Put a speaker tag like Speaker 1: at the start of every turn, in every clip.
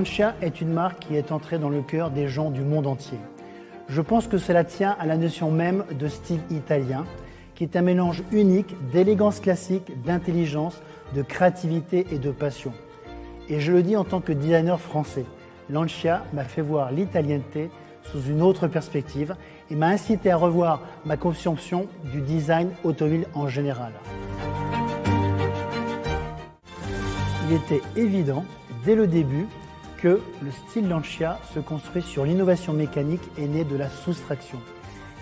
Speaker 1: Lancia est une marque qui est entrée dans le cœur des gens du monde entier. Je pense que cela tient à la notion même de style italien, qui est un mélange unique d'élégance classique, d'intelligence, de créativité et de passion. Et je le dis en tant que designer français, Lancia m'a fait voir l'italienneté sous une autre perspective et m'a incité à revoir ma conception du design automobile en général. Il était évident, dès le début, que le style Lancia se construit sur l'innovation mécanique et née de la soustraction.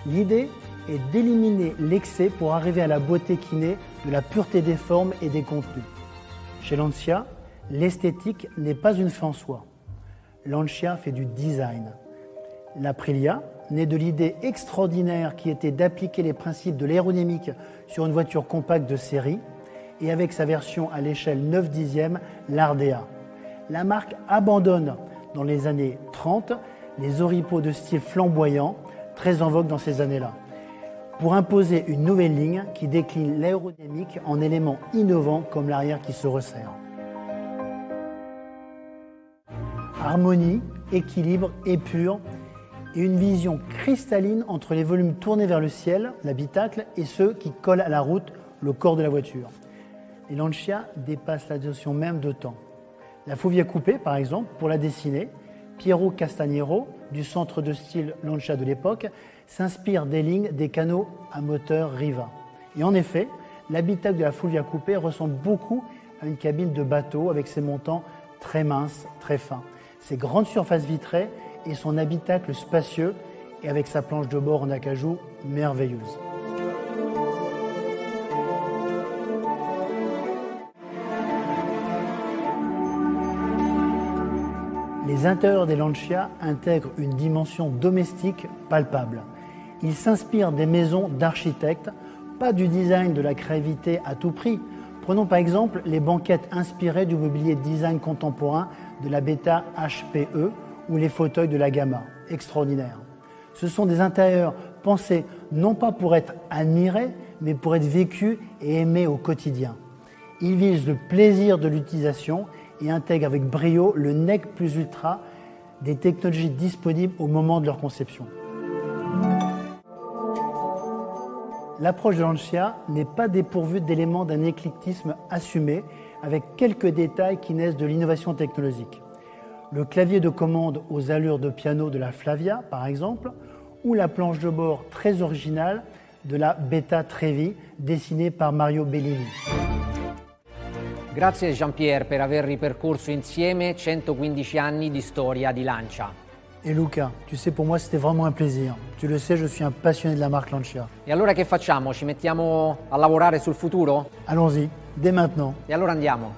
Speaker 1: L'idée est d'éliminer l'excès pour arriver à la beauté qui naît de la pureté des formes et des contenus. Chez Lancia, l'esthétique n'est pas une fin en soi. Lancia fait du design. L'Aprilia naît de l'idée extraordinaire qui était d'appliquer les principes de l'aérodynamique sur une voiture compacte de série et avec sa version à l'échelle 9/10, l'Ardea. La marque abandonne dans les années 30 les oripeaux de style flamboyant, très en vogue dans ces années-là, pour imposer une nouvelle ligne qui décline l'aérodynamique en éléments innovants comme l'arrière qui se resserre. Harmonie, équilibre, épure et une vision cristalline entre les volumes tournés vers le ciel, l'habitacle, et ceux qui collent à la route, le corps de la voiture. Les Lancia dépassent la notion même de temps. La Fulvia Coupé, par exemple, pour la dessiner, Piero Castagnero, du centre de style Lancia de l'époque, s'inspire des lignes des canaux à moteur Riva. Et en effet, l'habitacle de la Fulvia Coupé ressemble beaucoup à une cabine de bateau avec ses montants très minces, très fins, ses grandes surfaces vitrées et son habitacle spacieux et avec sa planche de bord en acajou merveilleuse. Les intérieurs des Lancia intègrent une dimension domestique palpable. Ils s'inspirent des maisons d'architectes, pas du design de la créativité à tout prix. Prenons par exemple les banquettes inspirées du mobilier design contemporain de la Beta HPE ou les fauteuils de la Gamma, extraordinaires. Ce sont des intérieurs pensés non pas pour être admirés, mais pour être vécus et aimés au quotidien. Ils visent le plaisir de l'utilisation et intègrent avec brio le nec plus ultra des technologies disponibles au moment de leur conception. L'approche de Lancia n'est pas dépourvue d'éléments d'un éclectisme assumé, avec quelques détails qui naissent de l'innovation technologique. Le clavier de commande aux allures de piano de la Flavia, par exemple, ou la planche de bord très originale de la Beta Trevi, dessinée par Mario Bellini.
Speaker 2: Grazie Jean-Pierre per aver ripercorso insieme 115 anni di storia di Lancia.
Speaker 1: Et Luca, tu sais, pour moi, c'était vraiment un plaisir. Tu le sais, je suis un passionné de la marque Lancia.
Speaker 2: E allora che facciamo? Ci mettiamo a lavorare sul futuro?
Speaker 1: Allons-y, dès maintenant.
Speaker 2: E allora andiamo.